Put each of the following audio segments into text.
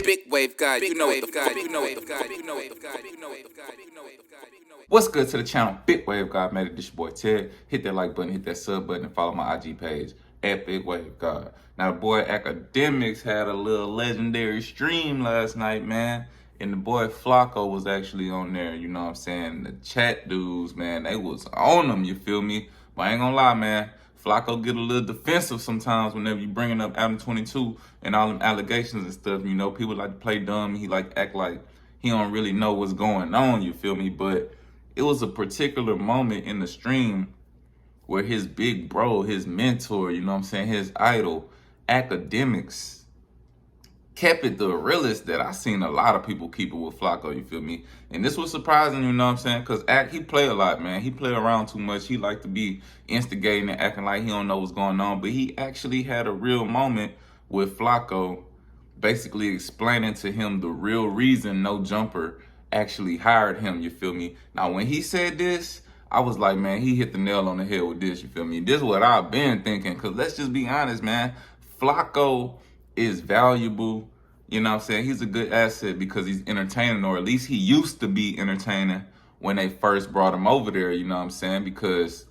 big wave guy. You know what the fuck. You know what the fuck. You know what the fuck. You know what the fuck. You know what the fuck. What's good to the channel? Big Wave God made it. This your boy Ted. Hit that like button, hit that sub button, and follow my IG page at Big Wave God. Now the boy Akademiks had a little legendary stream last night, man. And the boy Flakko was actually on there, you know what I'm saying? The chat dudes, man, they was on them, you feel me? But I ain't gonna lie, man. Flakko get a little defensive sometimes whenever you bringing up Adam 22 and all them allegations and stuff. You know, people like to play dumb. He like act like he don't really know what's going on, you feel me? But it was a particular moment in the stream where his big bro, his mentor, you know what I'm saying, his idol, Akademiks, kept it the realest that I seen a lot of people keep it with Flakko, you feel me? And this was surprising, you know what I'm saying? Because he play a lot, man. He play around too much. He like to be instigating and acting like he don't know what's going on. But he actually had a real moment with Flakko, basically explaining to him the real reason No Jumper actually hired him, you feel me? Now, when he said this, I was like, man, he hit the nail on the head with this, you feel me? This is what I've been thinking, because let's just be honest, man. Flakko is valuable, you know what I'm saying? He's a good asset because he's entertaining, or at least he used to be entertaining when they first brought him over there, you know what I'm saying? Because,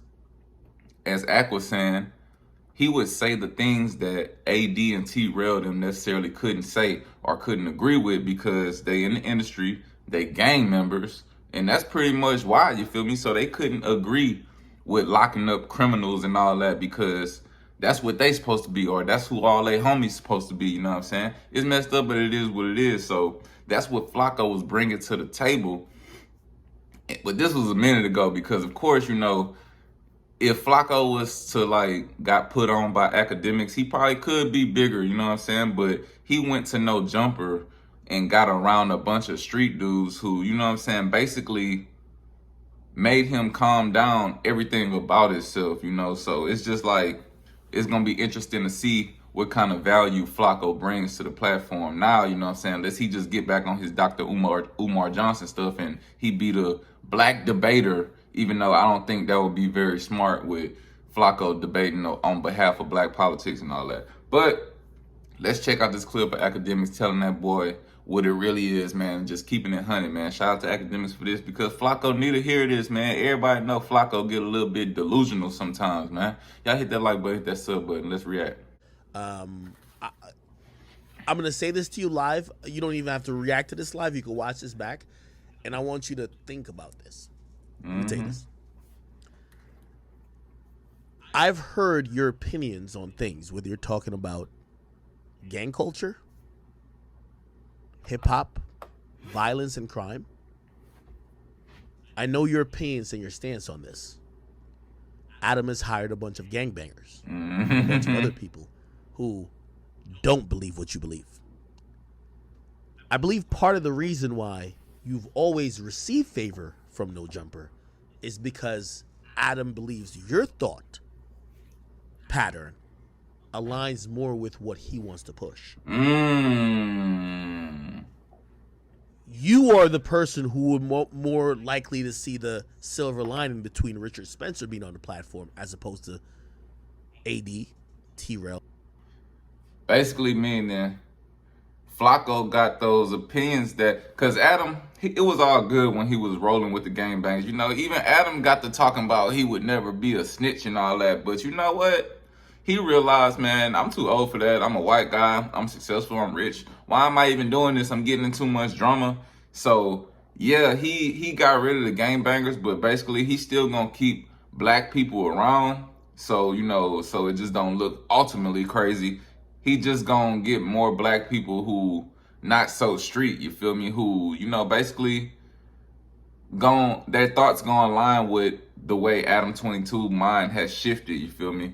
as Ak was saying, he would say the things that AD and T-Rail them necessarily couldn't say or couldn't agree with because they in the industry, they gang members, and that's pretty much why, you feel me? So they couldn't agree with locking up criminals and all that because that's what they supposed to be, or that's who all they homies supposed to be, you know what I'm saying? It's messed up, but it is what it is. So that's what Flakko was bringing to the table. But this was a minute ago because, of course, you know, if Flakko was to, like, got put on by Akademiks, he probably could be bigger, you know what I'm saying? But he went to No Jumper and got around a bunch of street dudes who, you know what I'm saying, basically made him calm down everything about himself, you know? So it's just like, it's going to be interesting to see what kind of value Flakko brings to the platform now, you know what I'm saying? Let's he just get back on his Dr. Umar Johnson stuff and he be the black debater, even though I don't think that would be very smart with Flakko debating on behalf of black politics and all that. But let's check out this clip of Akademiks telling that boy what it really is, man. Just keeping it 100, man. Shout out to Akademiks for this because Flakko need to hear this, man. Everybody know Flakko get a little bit delusional sometimes, man. Y'all hit that like button, hit that sub button. Let's react. I'm going to say this to you live. You don't even have to react to this live. You can watch this back. And I want you to think about this. Let me take this. I've heard your opinions on things, whether you're talking about gang culture, hip-hop, violence, and crime. I know your opinions and your stance on this. Adam has hired a bunch of gangbangers, a bunch of other people who don't believe what you believe. I believe part of the reason why you've always received favor from No Jumper is because Adam believes your thought pattern aligns more with what he wants to push. You are the person who would more likely to see the silver lining between Richard Spencer being on the platform as opposed to AD, T-Rail. Basically meaning Flakko got those opinions that, because Adam, it was all good when he was rolling with the gangbangs. You know, even Adam got to talking about he would never be a snitch and all that. But you know what? He realized, man, I'm too old for that. I'm a white guy. I'm successful. I'm rich. Why am I even doing this? I'm getting in too much drama. So, yeah, he got rid of the gangbangers, but basically he's still going to keep black people around. So, you know, so it just don't look ultimately crazy. He just gonna get more black people who not so street, you feel me? Who, you know, basically their thoughts gonna align with the way Adam 22 mind has shifted, you feel me?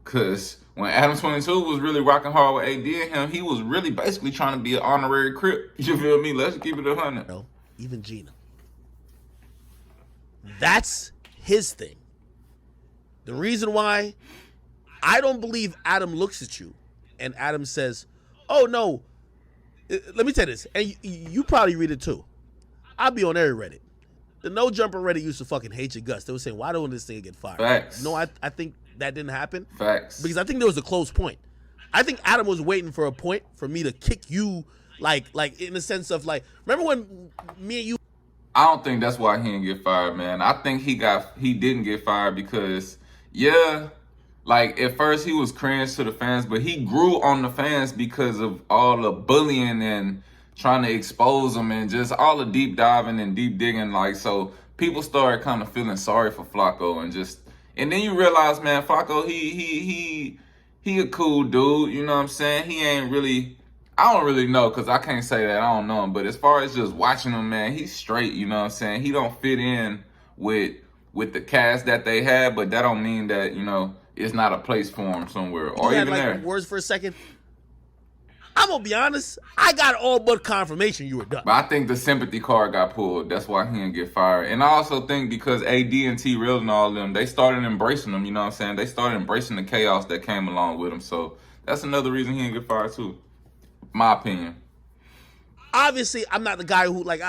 Cause when Adam 22 was really rocking hard with AD and him, he was really basically trying to be an honorary Crip, you feel me? Let's keep it 100. No, even Gina. That's his thing. The reason why I don't believe Adam looks at you and Adam says, oh, no, let me tell you this. And you probably read it, too. I'll be on every Reddit. The No Jumper Reddit used to fucking hate your guts. They were saying, why don't this thing get fired? Facts. No, I think that didn't happen. Facts. Because I think there was a close point. I think Adam was waiting for a point for me to kick you Like in the sense of like, remember when me and you? I don't think that's why he didn't get fired, man. I think he didn't get fired because, yeah, like at first he was cringe to the fans, but he grew on the fans because of all the bullying and trying to expose them and just all the deep diving and deep digging. Like, so people started kind of feeling sorry for Flakko and then you realize, man, Flakko, he a cool dude. You know what I'm saying? He ain't really. I don't really know because I can't say that. I don't know him. But as far as just watching him, man, he's straight. You know what I'm saying? He don't fit in with the cast that they had, but that don't mean that, you know, it's not a place for him somewhere or You even had, like, there. words for a second. I'm gonna be honest. I got all but confirmation you were done. But I think the sympathy card got pulled. That's why he didn't get fired. And I also think because AD and T Real and all of them, they started embracing him. You know what I'm saying? They started embracing the chaos that came along with him. So that's another reason he didn't get fired too. My opinion. Obviously, I'm not the guy who like.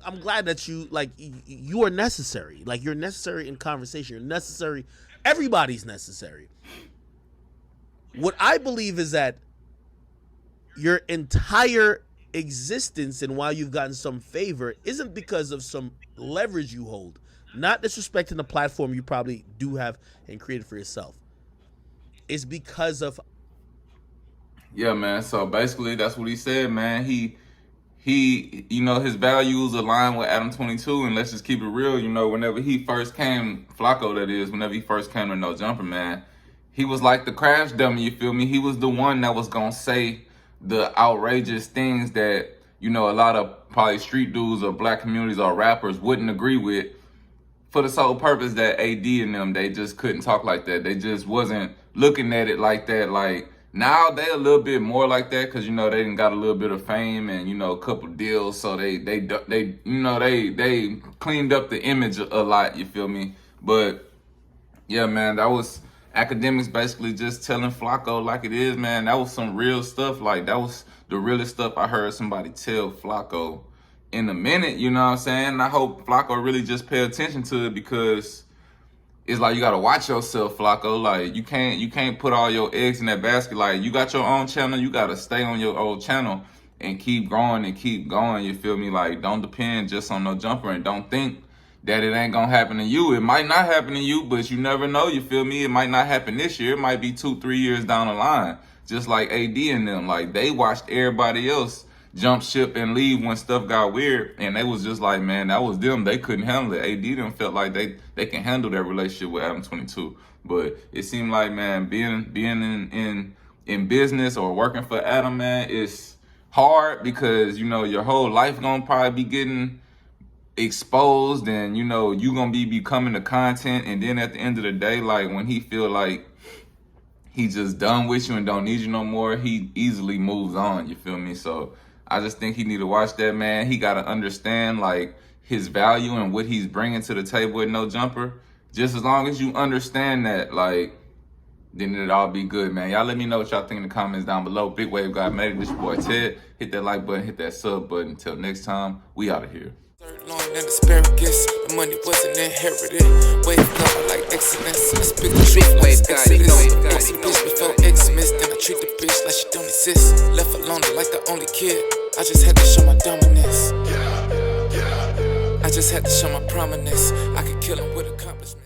I'm glad that you like. You are necessary. Like, you're necessary in conversation. You're necessary. Everybody's necessary. What I believe is that your entire existence and why you've gotten some favor isn't because of some leverage you hold. Not disrespecting the platform you probably do have and created for yourself. It's because of. Yeah, man. So basically, that's what he said, man. He, you know, his values align with Adam 22, and let's just keep it real. You know, whenever he first came, Flakko, that is, whenever he first came to No Jumper, man, he was like the crash dummy. You feel me? He was the one that was gonna say the outrageous things that, you know, a lot of probably street dudes or black communities or rappers wouldn't agree with, for the sole purpose that AD and them, they just couldn't talk like that. They just wasn't looking at it like that. Like, now they a little bit more like that because, you know, they done got a little bit of fame and, you know, a couple deals. So they you know, they cleaned up the image a lot, you feel me? But yeah, man, that was Akademiks basically just telling Flakko like it is, man. That was some real stuff. Like, that was the realest stuff I heard somebody tell Flakko in a minute, you know what I'm saying? And I hope Flakko really just pay attention to it because it's like you gotta watch yourself, Flakko. Like, you can't put all your eggs in that basket. Like, you got your own channel, you gotta stay on your old channel and keep growing and keep going, you feel me? Like, don't depend just on No Jumper and don't think that it ain't gonna happen to you. It might not happen to you, but you never know, you feel me? It might not happen this year. It might be 2-3 years down the line. Just like AD and them. Like, they watched everybody else jump ship and leave when stuff got weird, and they was just like, man, that was them. They couldn't handle it. AD them felt like they can handle their relationship with Adam 22. But it seemed like, man, being in business or working for Adam, man, is hard because, you know, your whole life gonna probably be getting exposed and, you know, you gonna be becoming the content, and then at the end of the day, like, when he feel like he just done with you and don't need you no more, he easily moves on, you feel me? So I just think he need to watch that, man. He got to understand, like, his value and what he's bringing to the table with No Jumper. Just as long as you understand that, like, then it'll all be good, man. Y'all let me know what y'all think in the comments down below. Big Wave God made it. This your boy Ted. Hit that like button, hit that sub button. Until next time, we out of here. Long and asparagus, the money wasn't inherited. Wave God like excellence. I spit the truth like Exodus. Exodus before Xmas, then I treat the bitch like she don't exist. Left alone like the only kid. I just had to show my dominance. I just had to show my prominence. I could kill him with accomplishments.